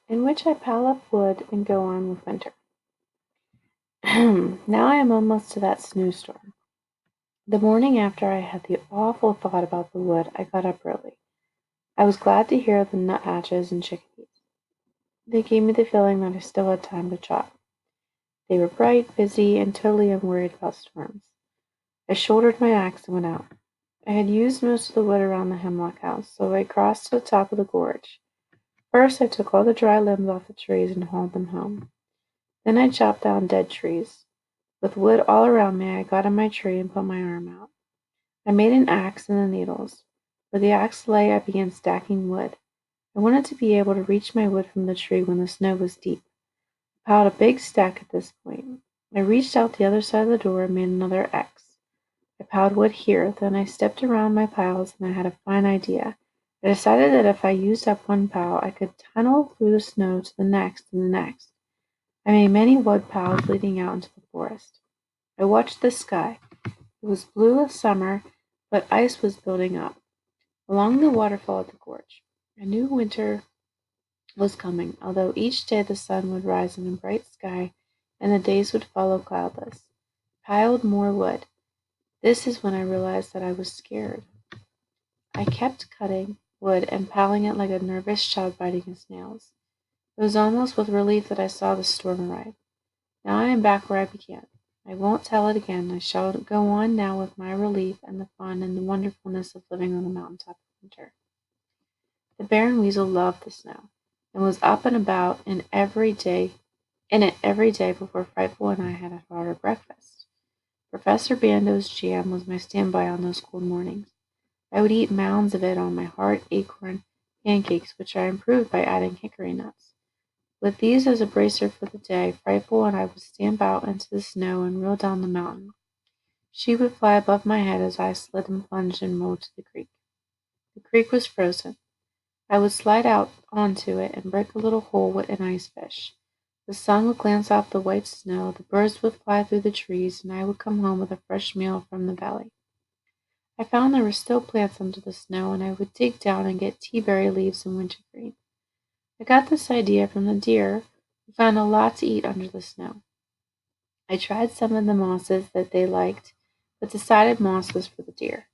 in which I pile up wood and go on with winter. Now I am almost to that snowstorm. The morning after I had the awful thought about the wood, I got up early. I was glad to hear the nuthatches and chickadees. They gave me the feeling that I still had time to chop. They were bright, busy, and totally unworried about storms. I shouldered my axe and went out. I had used most of the wood around the Hemlock house, so I crossed to the top of the gorge. First, I took all the dry limbs off the trees and hauled them home. Then I chopped down dead trees. With wood all around me, I got in my tree and put my arm out. I made an axe and the needles. Where the axe lay, I began stacking wood. I wanted to be able to reach my wood from the tree when the snow was deep. I piled a big stack at this point. I reached out the other side of the door and made another X. I piled wood here, then I stepped around my piles and I had a fine idea. I decided that if I used up one pile, I could tunnel through the snow to the next and the next. I made many wood piles leading out into the forest. I watched the sky. It was blue as summer, but ice was building up. Along the waterfall at the gorge, I knew winter was coming, although each day the sun would rise in a bright sky and the days would follow cloudless. Piled more wood. This is when I realized that I was scared. I kept cutting wood and piling it like a nervous child biting his nails. It was almost with relief that I saw the storm arrive. Now I am back where I began. I won't tell it again. I shall go on now with my relief and the fun and the wonderfulness of living on the mountaintop in winter. The bear and weasel loved the snow, and was up and about in it every day before Frightful and I had our breakfast. Professor Bando's jam was my standby on those cold mornings. I would eat mounds of it on my hard acorn pancakes, which I improved by adding hickory nuts. With these as a bracer for the day, Frightful and I would stamp out into the snow and reel down the mountain. She would fly above my head as I slid and plunged and rolled to the creek. The creek was frozen. I would slide out onto it and break a little hole with an ice fish. The sun would glance off the white snow, the birds would fly through the trees, and I would come home with a fresh meal from the valley. I found there were still plants under the snow, and I would dig down and get teaberry leaves and wintergreen. I got this idea from the deer, who found a lot to eat under the snow. I tried some of the mosses that they liked, but decided moss was for the deer.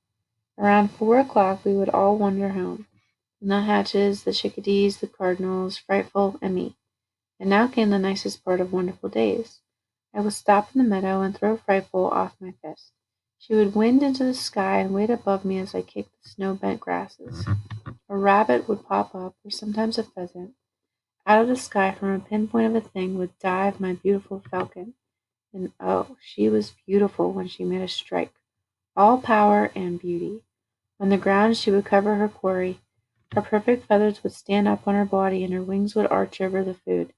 Around 4 o'clock we would all wander home. The nuthatches, the chickadees, the cardinals, Frightful, and me. And now came the nicest part of wonderful days. I would stop in the meadow and throw Frightful off my fist. She would wind into the sky and wait above me as I kicked the snow-bent grasses. A rabbit would pop up, or sometimes a pheasant. Out of the sky from a pinpoint of a thing would dive my beautiful falcon. And oh, she was beautiful when she made a strike. All power and beauty. On the ground she would cover her quarry. Her perfect feathers would stand up on her body and her wings would arch over the food.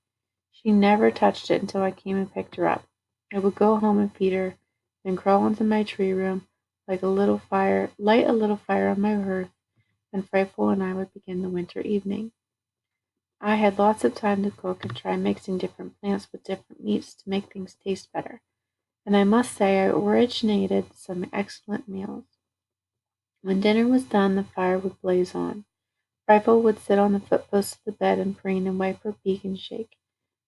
She never touched it until I came and picked her up. I would go home and feed her, then crawl into my tree room, light a little fire on my hearth, and Frightful and I would begin the winter evening. I had lots of time to cook and try mixing different plants with different meats to make things taste better, and I must say I originated some excellent meals. When dinner was done, the fire would blaze on. Frightful would sit on the footpost of the bed and preen and wipe her beak and shake.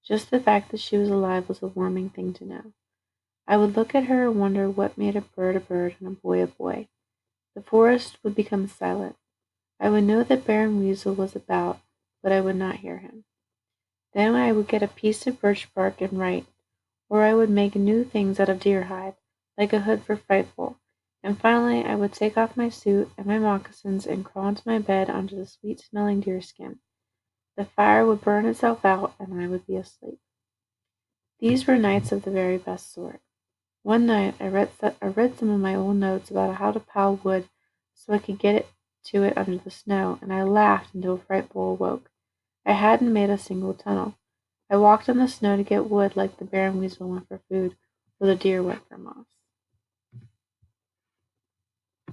Just the fact that she was alive was a warming thing to know. I would look at her and wonder what made a bird and a boy a boy. The forest would become silent. I would know that Baron Weasel was about, but I would not hear him. Then I would get a piece of birch bark and write, or I would make new things out of deer hide, like a hood for Frightful, and finally I would take off my suit and my moccasins and crawl into my bed under the sweet-smelling deerskin. The fire would burn itself out, and I would be asleep. These were nights of the very best sort. One night I read some of my old notes about how to pile wood so I could get to it under the snow, and I laughed until Frightful awoke. I hadn't made a single tunnel. I walked on the snow to get wood like the bear and weasel went for food, or the deer went for moss.